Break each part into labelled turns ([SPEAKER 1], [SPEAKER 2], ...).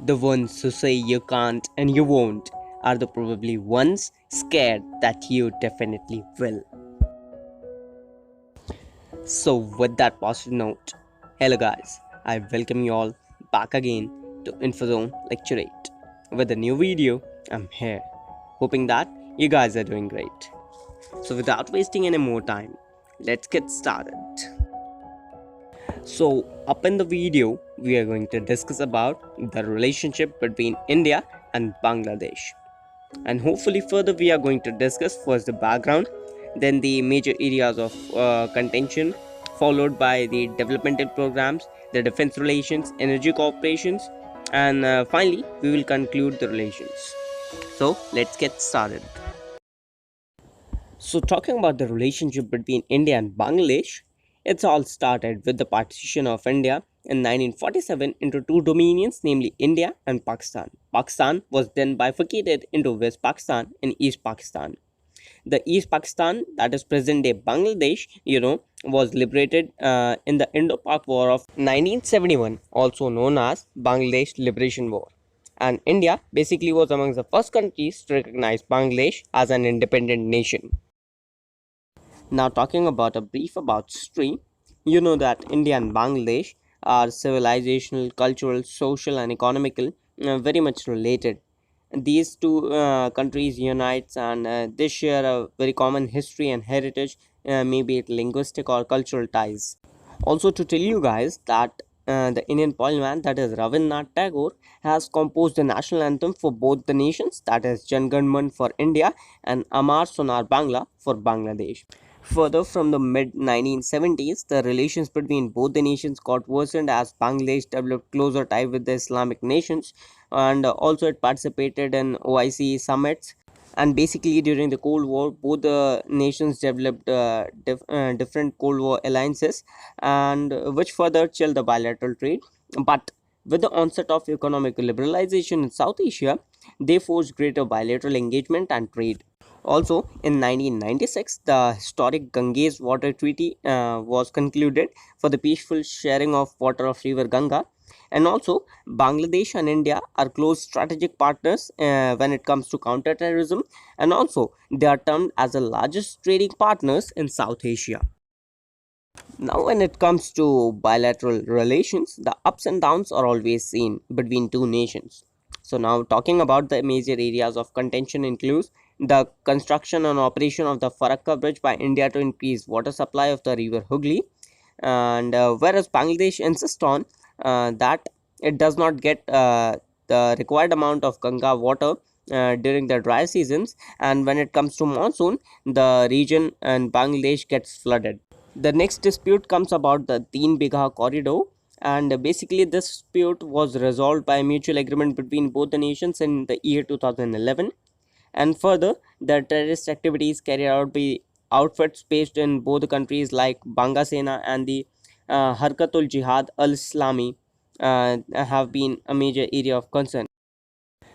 [SPEAKER 1] The ones who say you can't and you won't are the probably ones scared that you definitely will. So, with that positive note, hello guys, I welcome you all back again to InfoZone Lecturette. With a new video, I'm here, hoping that you guys are doing great. So, without wasting any more time, let's get started. So, up in the video, we are going to discuss about the relationship between India and Bangladesh. And hopefully, further, we are going to discuss first the background, then the major areas of contention, followed by the developmental programs, the defense relations, energy cooperations, and finally, we will conclude the relations. So, let's get started. So, talking about the relationship between India and Bangladesh, it's all started with the partition of India in 1947 into two dominions, namely India and Pakistan. Pakistan was then bifurcated into West Pakistan and East Pakistan. The East Pakistan, that is present day Bangladesh, was liberated in the Indo-Pak War of 1971, also known as Bangladesh Liberation War. And India basically was among the first countries to recognize Bangladesh as an independent nation. Now, talking about a brief about history, you know that India and Bangladesh are civilizational, cultural, social, and economical very much related. These two countries unites and they share a very common history and heritage, maybe it linguistic or cultural ties. Also, to tell you guys that the Indian poetman, that is Rabindranath Tagore, has composed the national anthem for both the nations, that is Jan Gan Man for India and Amar Sonar Bangla for Bangladesh. Further, from the mid 1970s, the relations between both the nations got worsened as Bangladesh developed closer ties with the Islamic nations, and also it participated in OIC summits. And basically, during the Cold War, both the nations developed different Cold War alliances, and which further chilled the bilateral trade. But with the onset of economic liberalization in South Asia, they forced greater bilateral engagement and trade. Also, in 1996, the historic Ganges Water Treaty was concluded for the peaceful sharing of water of River Ganga. And also, Bangladesh and India are close strategic partners when it comes to counterterrorism, and also they are termed as the largest trading partners in South Asia. Now, when it comes to bilateral relations, the ups and downs are always seen between two nations. So, now talking about the major areas of contention includes the construction and operation of the Farakka Bridge by India to increase water supply of the river Hooghly, and whereas Bangladesh insists on that it does not get the required amount of Ganga water during the dry seasons, and when it comes to monsoon, the region and Bangladesh gets flooded. The next dispute comes about the Teen Bigha corridor, and basically this dispute was resolved by mutual agreement between both the nations in the year 2011. And further, the terrorist activities carried out by outfits based in both countries like Banga Sena and the Harkatul Jihad al-Islami have been a major area of concern.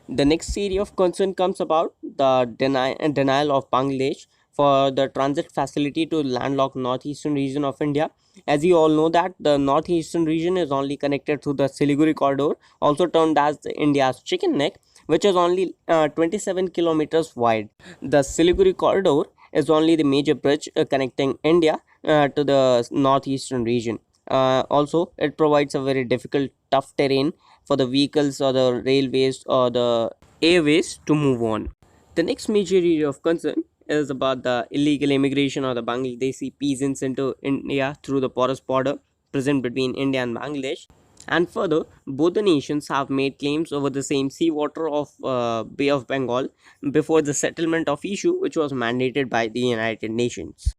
[SPEAKER 1] The next area of concern comes about the denial of Bangladesh for the transit facility to landlocked northeastern region of India. As you all know that the northeastern region is only connected through the Siliguri corridor, also termed as India's chicken neck, which is only 27 kilometers wide. The Siliguri corridor is only the major bridge connecting India to the northeastern region. Also, it provides a very difficult, tough terrain for the vehicles or the railways or the airways to move on. The next major area of concern is about the illegal immigration of the Bangladeshi peasants into India through the porous border present between India and Bangladesh. And further, both the nations have made claims over the same seawater of Bay of Bengal before the settlement of issue, which was mandated by the United Nations.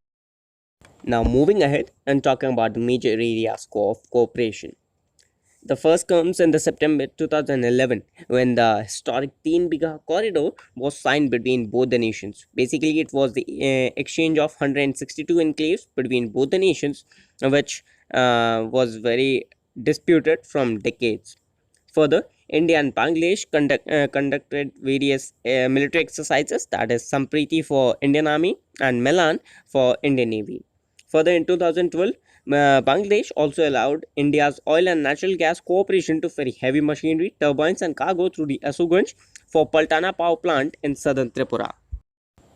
[SPEAKER 1] Now, moving ahead and talking about the major areas of cooperation. The first comes in the September 2011 when the historic Teen Bigha corridor was signed between both the nations. Basically, it was the exchange of 162 enclaves between both the nations, which was very disputed from decades. Further, India and Bangladesh conducted various military exercises, that is Sampriti for Indian Army and Melan for Indian Navy. Further, in 2012, Bangladesh also allowed India's oil and natural gas cooperation to ferry heavy machinery, turbines, and cargo through the Asuganj for Paltana power plant in southern Tripura.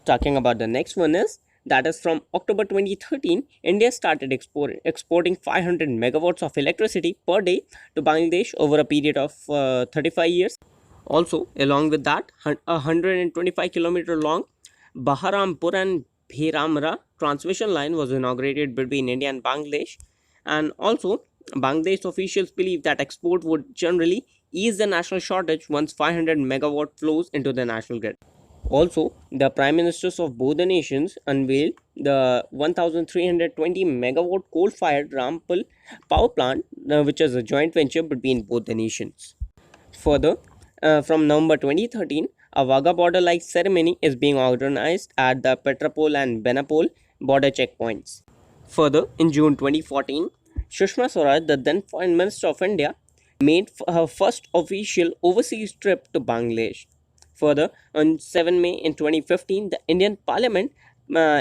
[SPEAKER 1] Talking about the next one is that is from October 2013, India started exporting 500 megawatts of electricity per day to Bangladesh over a period of 35 years. Also, along with that, a 125-kilometer long Baharampur and Bhiramra transmission line was inaugurated between India and Bangladesh. And also, Bangladesh officials believe that export would generally ease the national shortage once 500 megawatt flows into the national grid. Also, the prime ministers of both the nations unveiled the 1320 megawatt coal-fired Rampal power plant, which is a joint venture between both the nations. Further, from November 2013, a Wagah border-like ceremony is being organized at the Petrapol and Benapol border checkpoints. Further, in June 2014, Sushma Swaraj, the then Foreign Minister of India, made her first official overseas trip to Bangladesh. Further, on 7 May in 2015, the Indian Parliament,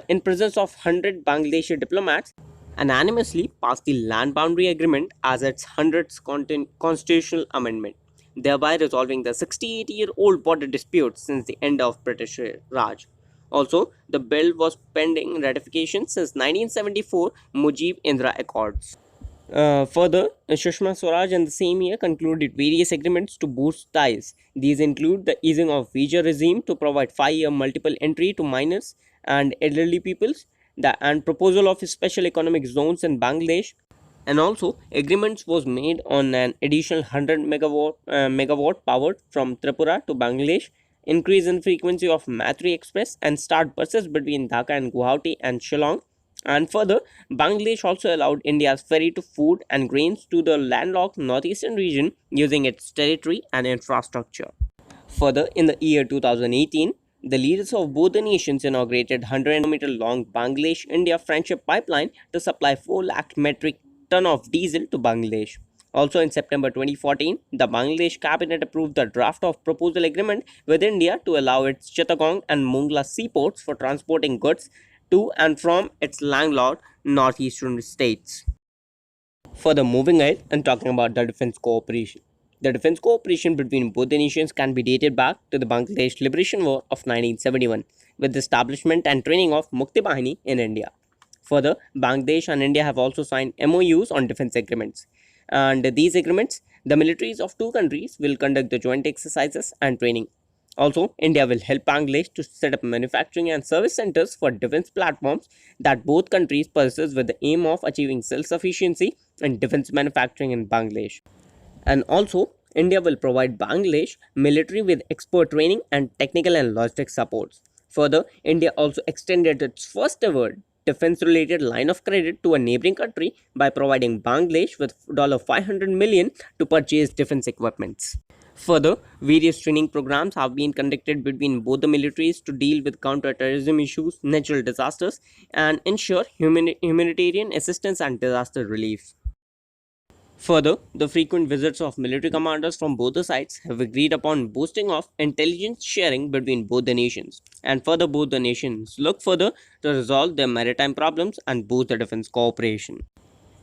[SPEAKER 1] in presence of 100 Bangladeshi diplomats, unanimously passed the Land Boundary Agreement as its 100th constitutional amendment, thereby resolving the 68-year-old border dispute since the end of British Raj. Also, the bill was pending ratification since 1974 Mujib Indra Accords. Further, Sushma Swaraj in the same year concluded various agreements to boost ties. These include the easing of visa regime to provide 5-year multiple entry to minors and elderly peoples, and proposal of special economic zones in Bangladesh, and also agreements was made on an additional 100 megawatt power from Tripura to Bangladesh, increase in frequency of Maitri Express, and start buses between Dhaka and Guwahati and Shillong. And further, Bangladesh also allowed India's ferry to food and grains to the landlocked northeastern region using its territory and infrastructure. Further, in the year 2018, the leaders of both the nations inaugurated 100-kilometer long Bangladesh-India friendship pipeline to supply 4 lakh metric ton of diesel to Bangladesh. Also in September 2014, the Bangladesh cabinet approved the draft of proposal agreement with India to allow its Chittagong and Mongla seaports for transporting goods to and from its landlocked northeastern states. Further, moving ahead and talking about the defense cooperation. The defense cooperation between both the nations can be dated back to the Bangladesh Liberation War of 1971, with the establishment and training of Mukti Bahini in India. Further, Bangladesh and India have also signed MOUs on defense agreements. And these agreements, the militaries of two countries will conduct the joint exercises and training. Also, India will help Bangladesh to set up manufacturing and service centers for defense platforms that both countries possess with the aim of achieving self-sufficiency in defense manufacturing in Bangladesh. And also, India will provide Bangladesh military with expert training and technical and logistic supports. Further, India also extended its first ever defense-related line of credit to a neighboring country by providing Bangladesh with $500 million to purchase defense equipments. Further, various training programs have been conducted between both the militaries to deal with counter-terrorism issues, natural disasters, and ensure humanitarian assistance and disaster relief. Further, the frequent visits of military commanders from both the sides have agreed upon boosting of intelligence sharing between both the nations. And further, both the nations look further to resolve their maritime problems and boost the defense cooperation.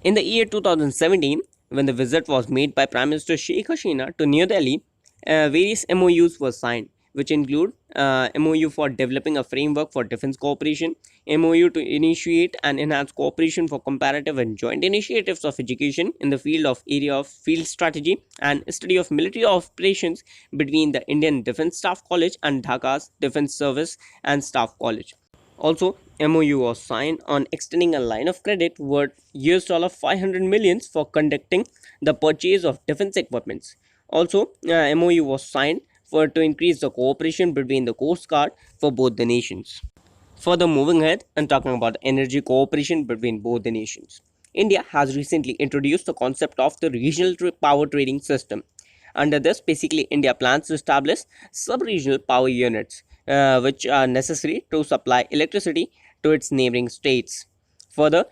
[SPEAKER 1] In the year 2017, when the visit was made by Prime Minister Sheikh Hasina to New Delhi, various MOUs were signed, which include MOU for developing a framework for defense cooperation, MOU to initiate and enhance cooperation for comparative and joint initiatives of education in the field of area of field strategy and study of military operations between the Indian Defence Staff College and Dhaka's Defence Service and Staff College. Also, MOU was signed on extending a line of credit worth $500 million for conducting the purchase of defense equipments. Also, MOU was signed to increase the cooperation between the Coast Guard for both the nations. Further, moving ahead and talking about energy cooperation between both the nations. India has recently introduced the concept of the regional power trading system. Under this, basically, India plans to establish sub-regional power units, which are necessary to supply electricity to its neighboring states. Further,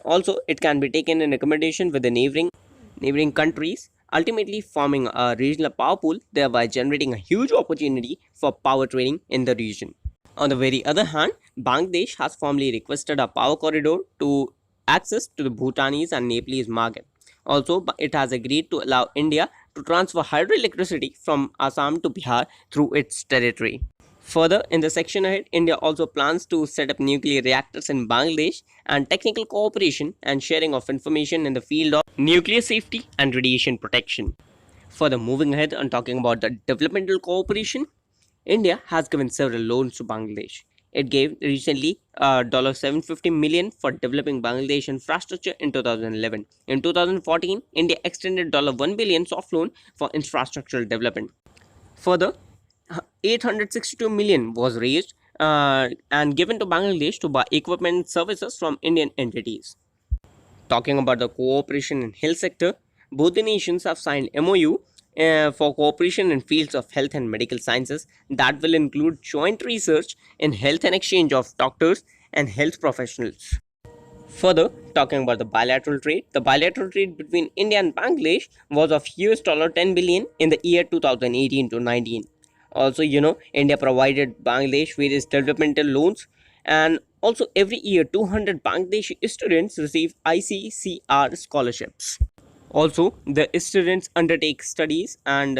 [SPEAKER 1] also, it can be taken in accommodation with the neighboring countries, ultimately forming a regional power pool, thereby generating a huge opportunity for power trading in the region. On the very other hand, Bangladesh has formally requested a power corridor to access to the Bhutanese and Nepalese market. Also, it has agreed to allow India to transfer hydroelectricity from Assam to Bihar through its territory. Further, in the section ahead, India also plans to set up nuclear reactors in Bangladesh and technical cooperation and sharing of information in the field of nuclear safety and radiation protection. Further, moving ahead and talking about the developmental cooperation, India has given several loans to Bangladesh. It gave recently $750 million for developing Bangladesh infrastructure in 2011. In 2014, India extended $1 billion soft loan for infrastructural development. Further, 862 million was raised and given to Bangladesh to buy equipment and services from Indian entities. Talking about the cooperation in health sector, both the nations have signed MOU for cooperation in fields of health and medical sciences that will include joint research in health and exchange of doctors and health professionals. Further, talking about the bilateral trade between India and Bangladesh was of $10 billion in the year 2018 to 19. Also, India provided Bangladesh various developmental loans, and also every year 200 Bangladeshi students receive ICCR scholarships. Also, the students undertake studies and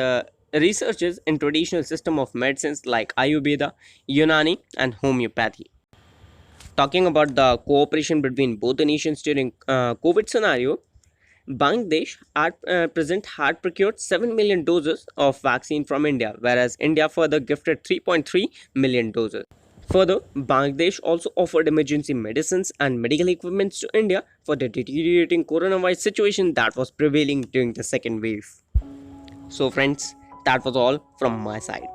[SPEAKER 1] researches in traditional system of medicines like Ayurveda, Unani, and homeopathy. Talking about the cooperation between both the nations during COVID scenario, Bangladesh at present had procured 7 million doses of vaccine from India, whereas India further gifted 3.3 million doses. Further, Bangladesh also offered emergency medicines and medical equipments to India for the deteriorating coronavirus situation that was prevailing during the second wave. So friends, that was all from my side.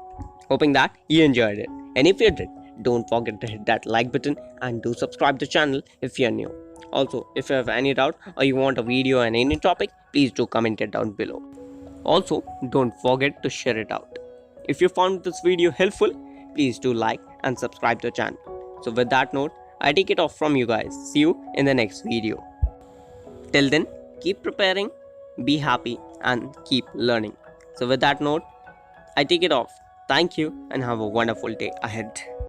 [SPEAKER 1] Hoping that you enjoyed it. And if you did, don't forget to hit that like button and do subscribe to the channel if you are new. Also, if you have any doubt or you want a video on any topic, please do comment it down below. Also, don't forget to share it out. If you found this video helpful, please do like and subscribe to the channel. So with that note, I take it off from you guys. See you in the next video. Till then, keep preparing, be happy and keep learning. So with that note, I take it off. Thank you and have a wonderful day ahead.